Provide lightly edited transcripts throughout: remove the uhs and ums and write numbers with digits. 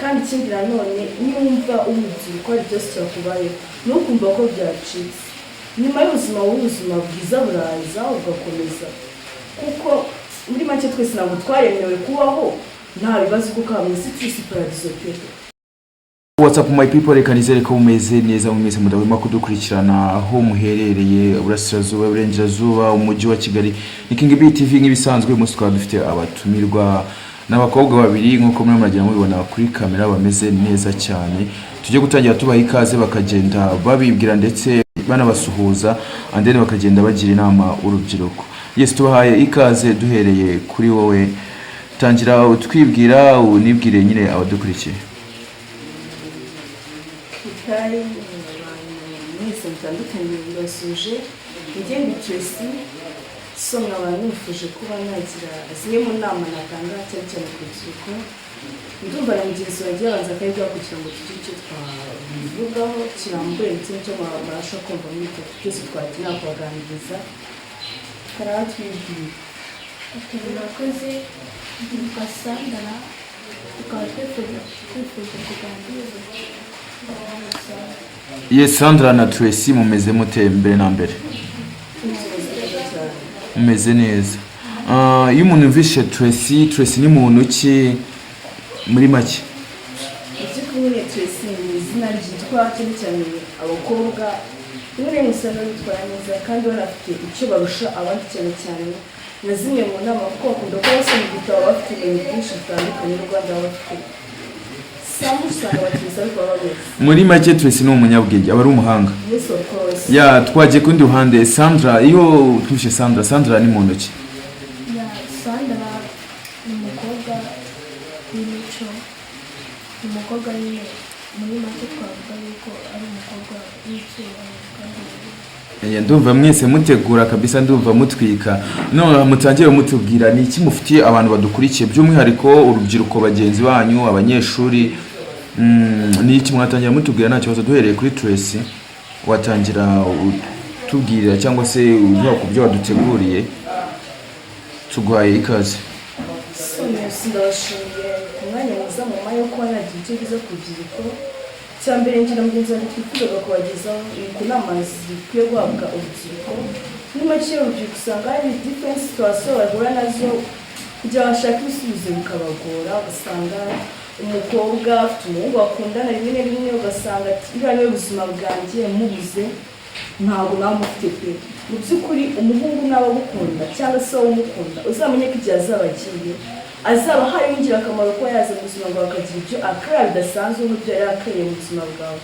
kandi ikindi nanone niwumva urubyiruko ari byose cyakubayeho nukumva ko byacitse nyuma y'ubuzima w'ubuzima bwiza buraza ugakomeza kuko muri make twese ntabwo twaremewe kubaho nta bibazo kuko hamwe si twese paradizo pe. What's up my people, reka nizere ko mumeze neza mumeze mudahwema kudukurikirana aho muherereye Burasirazuba, Burengerazuba, umujyi wa Kigali. Ni King B TV nk'ibisanzwe umunsi twaba dufite abatumirwa n'abakobwa babiri nkuko muri muragira mubibona kuri kamera bameze neza cyane. Tujye gutangira tubaha ikaze bakagenda babibwira ndetse banabasuhuza and then bakagenda bagira inama urubyiruko. Yes, tubahaye ikaze duhereye kuri wowe. Tangira utwibwira unibwire nyine abadukurikiye. Hari mwese mutandukanye birasuje ngende Tracy somwa abantu nifuje kuba nagira zimwe mu nama natanga cyane ku rubyiruko ndumva na mugenzi wanjye yabanza akayibwa kugira ngo tugire icyo twabivugaho kirambuye ndetse n'icyo babasha kumva muri icyo cyose twagira kubaganiriza karatwibwira. Murakoze yitwa Sandra tukaba twifuza kuganiriza. Yes, Sandra na Tracy mumeze mute mbere na mbere? Mumeze neza. Iyo umuntu yumvise Tracy ni muntu ki muri make? Icyo kumwe Tracy ni izina ryitwa cyane abakobwa rimwe musana bitwara neza kandi barafite icyo barusha abandi cyane na zimwe mu nama kuko bakunda ko bose mu gitabo bafite ibintu byinshi bitandukanye n'u Rwanda bafite. Muri make Tracy ni umunyabwenge aba ari umuhanga. Yes, of course. Ya twaje kundi ruhande Sandra, iyo twishe Sandra ni muntu ki? Ya Sandra ni umukobwa w'imico, umukobwa nyine muri make twavuga yuko ari umukobwa w'icyubahiro kandi ndumva mwese mutegura kabisa, ndumva mutwika. No mutangiye mutubwira ni iki mufitiye abantu badukurikiye by'umwihariko urubyiruko bagenzi banyu abanyeshuri. Ni iki mwatangira mutubwira nta kibazo duhereye kuri Tracy watangira tubwira cyangwa se uvuga ku byo waduteguriye tuguhaye ikaze. Ndabashimiye ku mwanya mwiza mu mayo ko nagira icyo biza kurubyiruko cyambere ngira mugenzi wanjye twifuzaga kubagezaho ku nama zikwiye guhabwa urubyiruko. Muri make urubyiruko usanga hari difference situation bahura nazo kugira bashaka ibisubizo bikabagora. Ugasanga umukobwa afite umuhungu bakundana rimwe na rimwe ugasanga iriya niwe buzima bwanjye mubuze ntabwo namufite pe. Mu by'ukuri umuhungu n'abagukunda cyangwa se umukunda uzamenye ko igihe azaba agiye azaba hari ingirakamaro ko yaza mu buzima bwawe akagira ibyo akora bidasanzwe n'ibyo yari akariye mu buzima bwawe.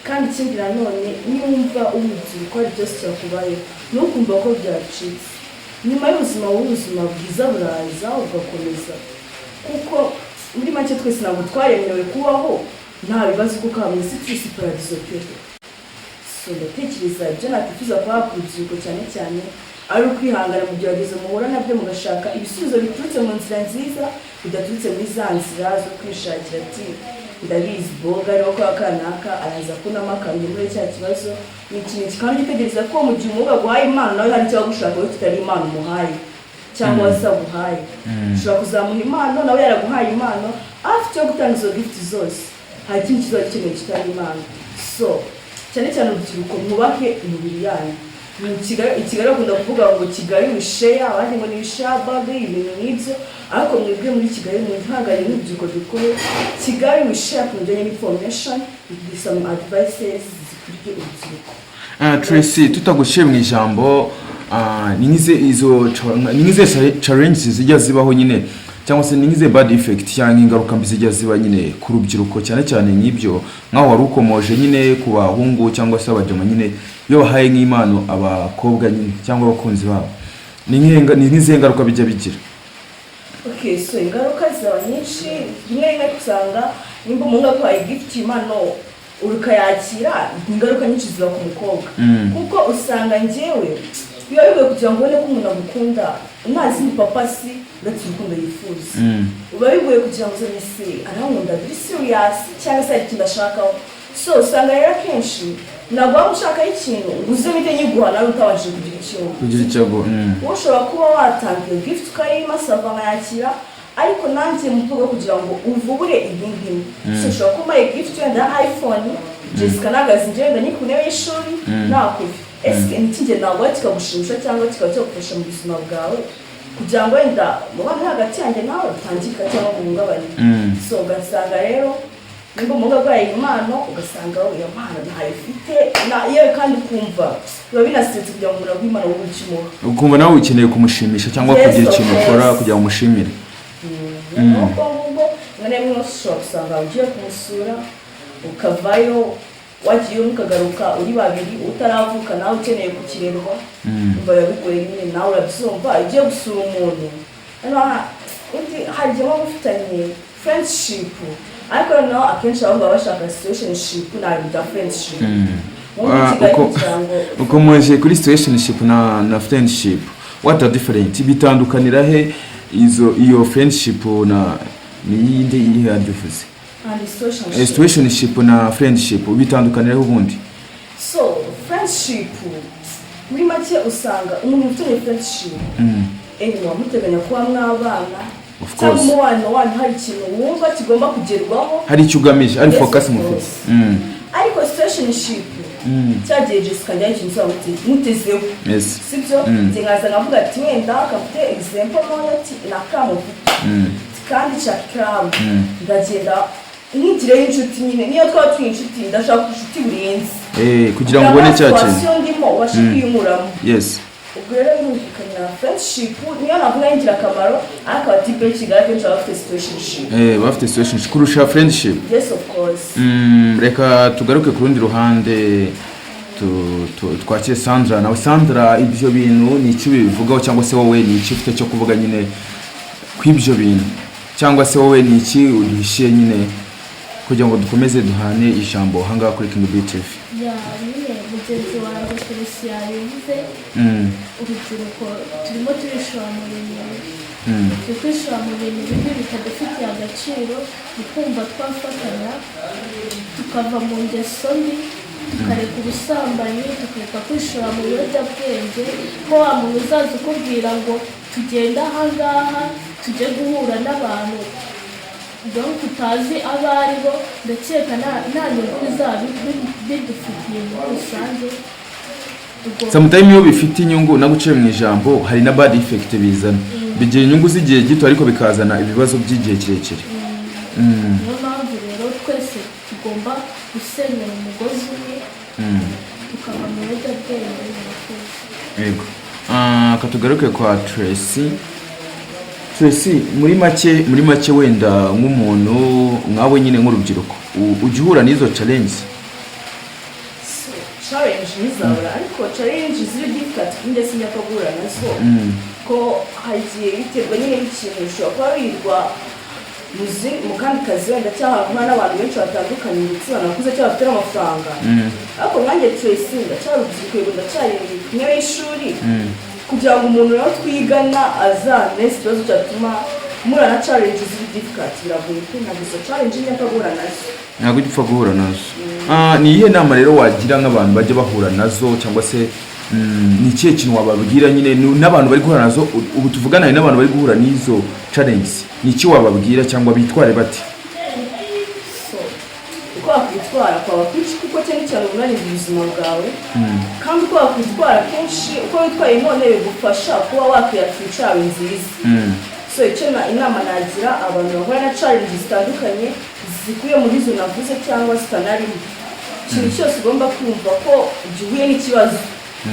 Kandi ikindi nanone niwumva urubyiruko ari byose cyakubayeho nukumva ko byacitse nyuma y'ubuzima w'ubuzima bwiza buraza ugakomeza kuko muri make twese ntabwo twaremewe kubaho nta bibazo kuko hamwe si twese paradizo pe. So ndatekereza ibyo nakwifuza kuba ku rubyiruko cyane ari ukwihangana mu bigeragezo muhura nabyo mugashaka ibisubizo biturutse mu nzira nziza bidaturutse muri za nzira zo kwishakira ati ndabizi boga ariho kwa kanaka araza kunama akamenya muri cya kibazo ni ikintu kandi gitegereza ko mu gihe umuga guhaye impano nawe hari icyo gushaka wowe tutari impano umuhaye cyangwa wasaguhaye ushobora kuzamuha impano nawe yaraguhaye impano afite yo gutanga izo gift zose hari ikindi kibazo gikeneye kitari impano. So cyane urubyiruko mwubake imibiri yanyu. Kigali akunda kuvuga ngo Kigali wisheya abandi ngo ni wishabage ibintu nk'ibyo ariko mwebwe muri Kigali mwihanganye n'urubyiruko dukore Kigali wisheya ku bijyanye n'information with some advices zikuriye urubyiruko. Tracy tutagushiye mu ijambo ningize challenges zijya zibaho nyine cyangwa se ningize bad effect cyangwa ingaruka mbi zijya ziba nyine ku rubyiruko cyane nk'ibyo nkaho wari ukomoje nyine ku bahungu cyangwa se abajama nyine iyo bahaye nk'impano abakobwa nyine cyangwa abakunzi babo ni nk'izihe ngaruka bijya bigira? Okay, so ingaruka zaba nyinshi rimwe kusanga nimba umuntu aguhaye gift impano urukayakira ingaruka nyinshi ziba ku mukobwa kuko usanga njyewe biba bigoye kugira ngo ubone ko umuntu agukunda ntazi ni papa si uretse urukundo yifuza. Biba bigoye kugira ngo uzane se arankunda biri serious cyangwa se ikintu ashakaho. So usanga rero akenshi ntabwo waba ushaka ikintu ngo uze bite nyiguha nawe utabashije kugira icyo icyago. Ushobora kuba watanga gift ukayima sava nkayakira ariko nanjye mu rwego kugira ngo uvubure ibintu so ushobora kumbaye gift wenda iPhone Jessica nagaze ngenda ni ku ntebe y'ishuri nakuvi ese ntikije ntabwo kikagushimisha cyangwa kikaba cyagufasha mu buzima bwawe kugira ngo wenda mubane hagati yanjye nawe utangika cyangwa guhungabanya so ugasanga rero nimba umuntu arwaye impano ugasanga iyo mpano ntayo ufite yewe kandi ukumva biba binasetse kugira ngo umuntu aguhe impano wowe ukimuha ukumva nawe ukeneye kumushimisha cyangwa kugira ikintu ukora kugira ngo umushimire nuko ngubwo rimwe na rimwe ushobora gusanga ugiye kumusura ukavayo wagiye ukagaruka uri babiri utaravuka nawe ukeneye kukirerwa umva biba bigoye nyine nawe urabyumva ugiye gusura umuntu hari igihe muba mufitanye friendship ariko noneho akenshi abahungu baba bashaka situationship ntabwo bya friendship uko muje kuri situationship na friendship what are different bitandukanira he iyo friendship na niyinde iri hadufuse situationship na friendship bitandukanira he ubundi so friendship muri make usanga umuntu ufite friendship muba muteganya kuba mwabana cyangwa umubano wanyu hari ikintu wumva kigomba kugerwaho hari icyo ugamije ari focus mufite ariko situationship cyagiye Jessica njya ikintu mutezeho sibyo nkaza nkavuga ati wenda akafite example none ati nakamufite kandi cyakram ndagenda nkigire inshuti nyine niyo twaba turi inshuti ndashaka inshuti burenze kugira ngo ubone cya kintu ndimo washikiyumuramo yes ubwo rero birumvikana friendship niyo navuga y'ingira akamaro ariko atipe kigali kenshi bafite situationship bafite situationship kurusha friendship yes of course reka tugaruke ku rundi ruhande twakire Sandra nawe Sandra ibyo bintu ni iki bivugaho cyangwa se wowe ni iki ufite cyo kuvuga nyine kw'ibyo bintu cyangwa se wowe ni iki uduhishiye nyine kugira ngo dukomeze duhane ijambo hangaha kuri King B TV nyine mugenzi wanjye Felicien yabivuze urubyiruko turimo turishora mu bintu twishora mu bintu bimwe bitadufitiye agaciro tukumva twafatanya tukava mu ngeso mbi tukareka ubusambanyi tukareka kwishora mu biyobyabwenge ko wa muntu uzaza ukubwira ngo tugenda ahangaha tujye guhura n'abantu donc tutazi abo ari bo ndakeka nta nyungu bizaba bidufitiye muri rusange sometimes iyo bifite inyungu naguciye mu ijambo hari na bad effect bizana bigira inyungu z'igihe gito ariko bikazana ibibazo by'igihe kirekire niyo mpamvu rero twese tugomba gusenyera umugozi umwe tukava mu biyobyabwenge yego katugaruke kwa Tracy muri make wenda nk'umuntu mwawe nyine nk'urubyiruko ujya uhura n'izo challenge nizahura ariko challenge ziri difficult ndetse nyakagura nazo ko hagiye biterwa nyine n'ikintu ushobora kuba wirirwa mu kandi kazi wenda cyangwa n'abantu benshi batandukanye ndetse banakuze cyangwa bafite amafaranga ariko nkanjye Tracy ndacyarubyiruko yego ndacyari ku ntebe y'ishuri kugira ngo umuntu rero twigana azane ikibazo cyatuma mura na challenge ziri difficult biragoye ko ntabwo izo challenge nyakagura nazo ntabwo ugipfa guhura nazo ni iyihe nama rero wagira nk'abantu bajya bahura nazo cyangwa se ni ikihe kintu wababwira nyine n'abantu bari guhura nazo ubu tuvugana n'abantu bari guhura n'izo challenge ni iki wababwira cyangwa bitware bati uko wakwitwara kwaba kwinshi kuko cyane cyane ubunaniza ubuzima bwawe kandi uko wakwitwara kenshi uko witwaye none bigufasha kuba wakwiyakira yawe nziza so icyo inama nagira abantu bahura na challenge zitandukanye zikuye muri izo navuze cyangwa zitanarimo ikintu cyose ugomba kumva ko ugihuye n'ikibazo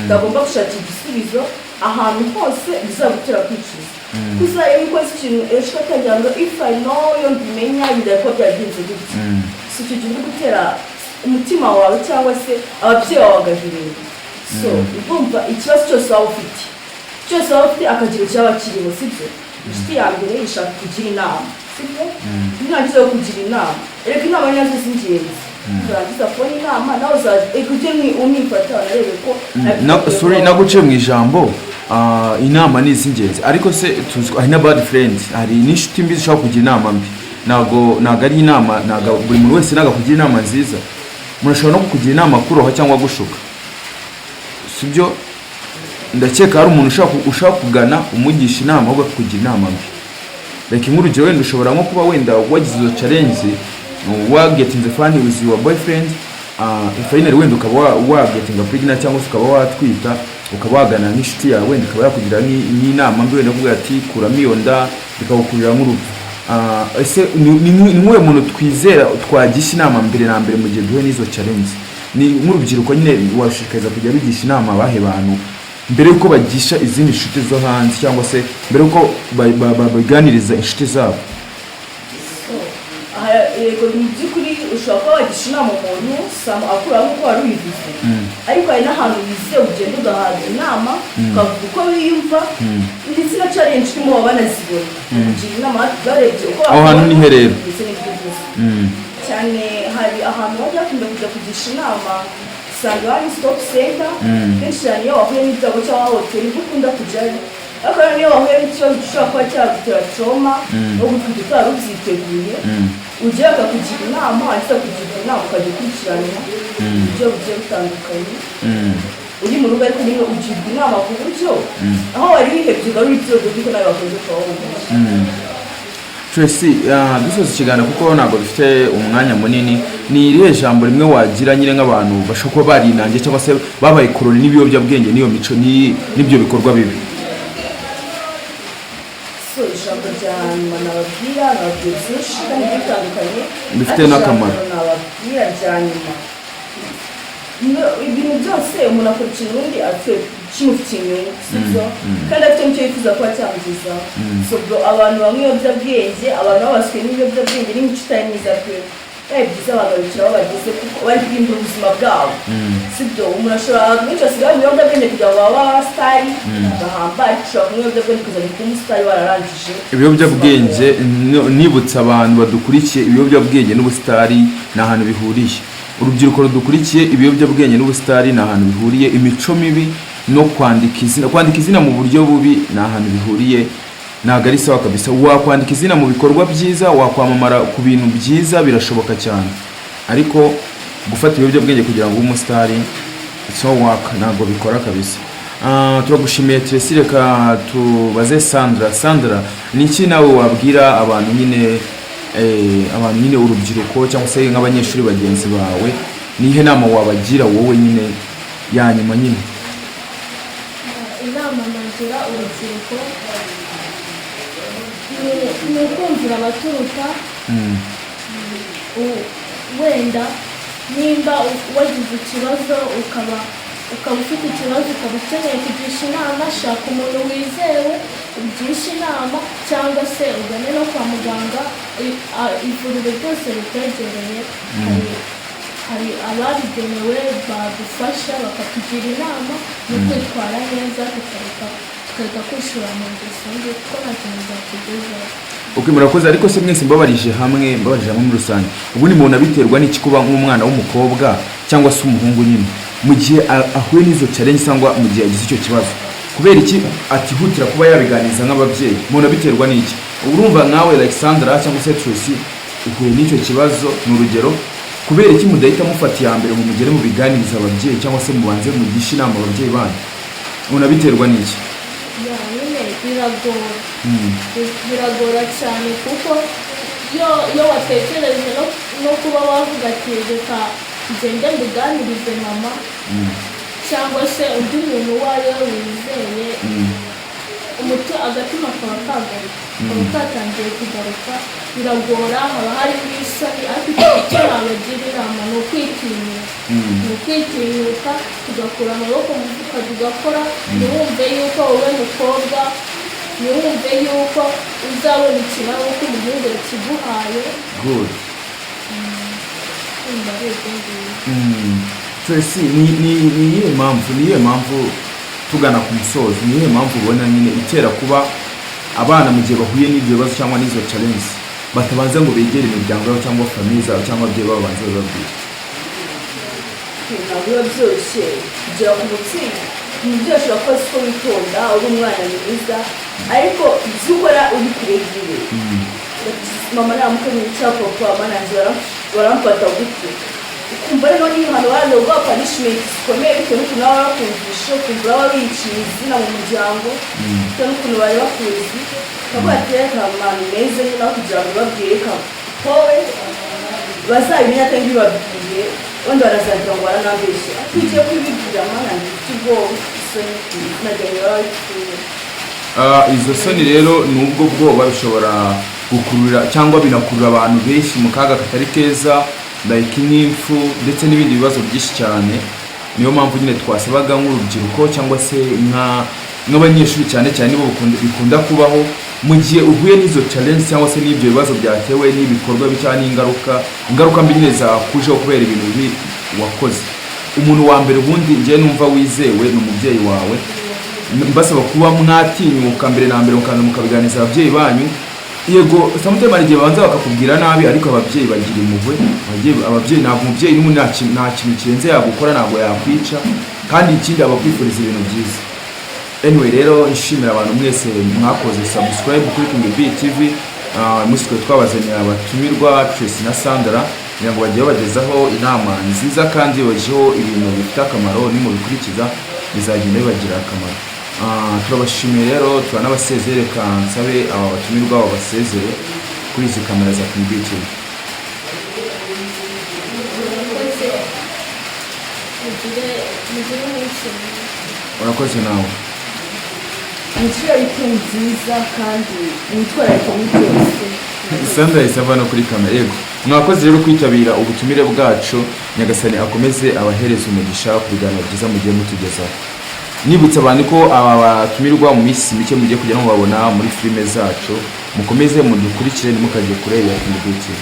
utagomba gushakira igisubizo ahantu hose bizagutera kwicuza kuza iyo ukoze ikintu ejo ukagira ngo if I know yo mbimenya bidari ko byagenze gutya si icyo gihe uri gutera umutima wawe cyangwa se ababyeyi bawe bagahirira so ugomba ikibazo cyose waba ufite akagira icyaba kirimo sibyo inshuti ya mbere ishaka kugira inama sibyo ntirangiza yo kugira inama reka inama ni nazo z'ingenzi turangiza kubona inama nawe ujye umwifata wanarebe ko naguciye mu ijambo inama ni iz'ingenzi ariko se hari na bad friends hari n'inshuti mbi zishobora kugira inama mbi ntabwo ari inama buri muntu wese ntabwo akugira inama nziza murashobora no kukugira inama kuroha cyangwa gushuka sibyo ndakeka hari umuntu ushaka kugana umugisha inama ahubwo akakugira inama mbi like nk'urugero wenda ushobora nko kuba wenda wagize izo challenge wagetinze fun with your boyfriend finally wenda ukaba wagetinga pregnant cyangwa ukaba watwita ukaba wagana n'ishiti yawe wenda ukaba yakugira n'inama mbi wenda kuvuga ati kuramo iyo nda bikagukurira nk'urupfu. Ese ni nk'uwe muntu twizera twagisha inama mbere na mbere mu gihe duhe n'izo challenge? Ni nk'urubyiruko nyine washishikariza kujya bigisha inama abahe bantu mbere yuko bagisha izindi nshuti zo hanze cyangwa se mbere yuko baganiriza inshuti zabo? Yego mu by'ukuri ushobora kuba wagisha inama umuntu akura nk'uko wari ubivuze, ariko hari n'ahantu wizewe ugenda ugahabwa inama ukavuga uko wiyumva ndetse na challenge urimo waba banazibona kugira inama barebye uko aho hantu ni he rero cyane. Hari ahantu bajya bakunda kujya kugisha inama, usanga hari stop center kenshi cyane iyo wahuye n'ibyago cyangwa hoteli kuko ukunda kujyayo, ariko niyo wahuye n'ikibazo gishobora kuba cyagutera trauma no gutwita utari ubyiteguye ujya bakakugira inama wahise kugira inama ukajya ukurikirana uburyo bugiye butandukanye uri mu rugo, ariko niba ugirwa inama ku buryo aho wari wihebye ugari ibyogo kuko nawe wakoze kuba Tracy, dusoza ikiganiro kuko ntabwo dufite umwanya munini, ni irihe jambo rimwe wagira nyine nk'abantu bashobora kuba barinangiye cyangwa se babaye koroni n'ibiyobyabwenge n'iyo mico n'ibyo bikorwa bibi? Ijambo rya nyuma nababwira byinshi kandi bitandukanye bifite n'akamaro. Nababwira rya nyuma, ibintu byose umuntu akora ikintu ubundi kimufitiye inyungu, sibyo? Kandi afite n'icyo yifuza kuba cyamugezaho. Abantu bamwe ibiyobyabwenge, abantu babaswe n'ibiyobyabwenge n'imico itari myiza pe, byiza bagarukira aho bageze kuko bari guhindura ubuzima bwabo, sibyo? Umuntu ashobora benshi basigaye mu biyobyabwenge kugira ngo babe abasitari bagahamba, ariko ushobora kunywa ibiyobyabwenge kuzajya kuba umusitari wararangije ibiyobyabwenge. Nibutsa abantu badukurikiye, ibiyobyabwenge n'ubusitari ni ahantu bihuriye. Urubyiruko rudukurikiye, ibiyobyabwenge n'ubusitari ni ahantu bihuriye. Imico mibi no kwandika izina mu buryo bubi ni ahantu bihuriye. Ntabwo ari sawa kabisa. Wakwandika izina mu bikorwa byiza, wakwamamara ku bintu byiza, birashoboka cyane, ariko gufata ibiyobyabwenge kugira ngo ube umusitari ntabwo bikora kabisa. Turagushimiye Tracy, reka tubaze Sandra, ni iki nawe wabwira abantu nyine urubyiruko cyangwa se nk'abanyeshuri bagenzi bawe, nihe nama wabagira wowe nyine ya nyuma nyine? Inama nagira urubyiruko ni ukumvira abaturuka. Wenda nimba wagize ikibazo ukaba ufite ikibazo ukaba ukeneye kugisha inama, shaka umuntu wizewe ugisha inama, cyangwa se ugane no kwa muganga. Ivuriro ryose rikwegereye hari ababigenewe badufasha bakatugira inama no kwitwara neza, tukareka kwishura mu ngeso mbi kuko nta kintu byatugezaho. Murakoze. Ariko se mwese mbabarije hamwe muri rusange, ubundi umuntu abiterwa n'iki kuba nk'umwana w'umukobwa cyangwa se umuhungu nyine mu gihe ahuye n'izo challenge cyangwa mu gihe yagize icyo kibazo, kubera iki atihutira kuba yabiganiza nk'ababyeyi? Umuntu abiterwa n'iki? Urumva nawe like Sandra cyangwa se Tracy uhuye n'icyo kibazo, ni urugero, kubera iki mudahita mufata iya mbere mu mugere mu biganiriza ababyeyi cyangwa se mubanze mugisha inama ababyeyi banyu? Umuntu abiterwa n'iki? Biragora cyane kuko iyo watekereje no kuba wavuga ati reka ngende mbiganirize mama cyangwa se undi muntu uwo ari we wizeye, agatima kaba katangiye kugaruka, biragora, haba harimo isoni. Ariko icyo nabagira inama ni ukwitinyuka, tugakura amaboko mu mufuka tugakora. Ntiwumve yuko wowe mukobwa, ntiwumve yuko uzabona ikintu uko umuhungu yakiguhaye. Tracy, ni iyihe mpamvu tugana ku musozi, ni iyihe mpamvu ubona nyine itera kuba abana mu gihe bahuye n'ibyo bibazo cyangwa n'izo challenge batabanza ngo begere imiryango yabo cyangwa famiye zabo cyangwa ababyeyi babo banze bababwira? Ntabwo biba byoroshye kugera ku mutsinzi. Umubyeyi ashobora kuba siko witonda, uri umwana mwiza, ariko ibyo ukora uri kurebire. Mama namukamira icyapa kwa mananzi baramfata gutyo. ukumva rero n'ibihano baravuga punishment zikomeye bitewe n'ukuntu baba bakumvisha ukumva baba biciye izina mu muryango bitewe n'ukuntu bari bakuzi kavuga ati reka abantu meze nyine aho kugira ngo babwire wowe bazabimenya atari bibabwiye wenda barazagira ngo baranambeshye atugiye kubibwira mana ndifite ubwoba isoni izina ryanjye baba bifite. Izo soni rero nubwo bwoba bishobora gukurura cyangwa binakurura abantu benshi mu kaga katari keza like nk'impfu ndetse n'ibindi bibazo byinshi cyane. Niyo mpamvu nyine twasabaga nk'urubyiruko cyangwa se nk'abanyeshuri cyane cyane nibo bikunda kubaho mu gihe uhuye n'izo challenge cyangwa se n'ibyo bibazo byatewe n'ibikorwa bijyanye n'ingaruka mbi nyine zakujeho kubera ibintu bibi wakoze. Umuntu wa mbere ubundi ngiye numva wizewe ni umubyeyi wawe. Mbasaba kuba mwatinyuka mbere na mbere mukabiganiza ababyeyi banyu. Yego samutema igihe banza bakakubwira nabi ariko ababyeyi bagira impuhwe. Ababyeyi ntabwo umubyeyi n'umuntu nta kintu kirenze yagukora ntabwo yakwica kandi ikindi abakwifuriza ibintu byiza. Anyway rero nshimira abantu mwese mwakoze subscribe kuri King B TV. Musiko twabazaniye abatumirwa Tracy na Sandra kugira ngo bagiye bagezaho inama nziza kandi bajeho ibintu bifite akamaro nimubikurikiza bizagenda bibagira akamaro. Turabashimiye rero turanabasezere kansabe aba batumirwa babasezere kuri izi kamera za King B TV. Urakoze nawe. Nishira weekend nziza kandi nitwararike byose. Sandra isava no kuri kamera. Yego mwakoze rero kwitabira ubutumire bwacu. Nyagasani akomeze abahereza umugisha ku biganiro byiza mugiye mutugezaho. Nibutsa abantu ko aba batumirwa mu minsi mike mugiye kujya no babona muri filime zacu. Mukomeze mudukurikire ntimukaje kureba King B TV.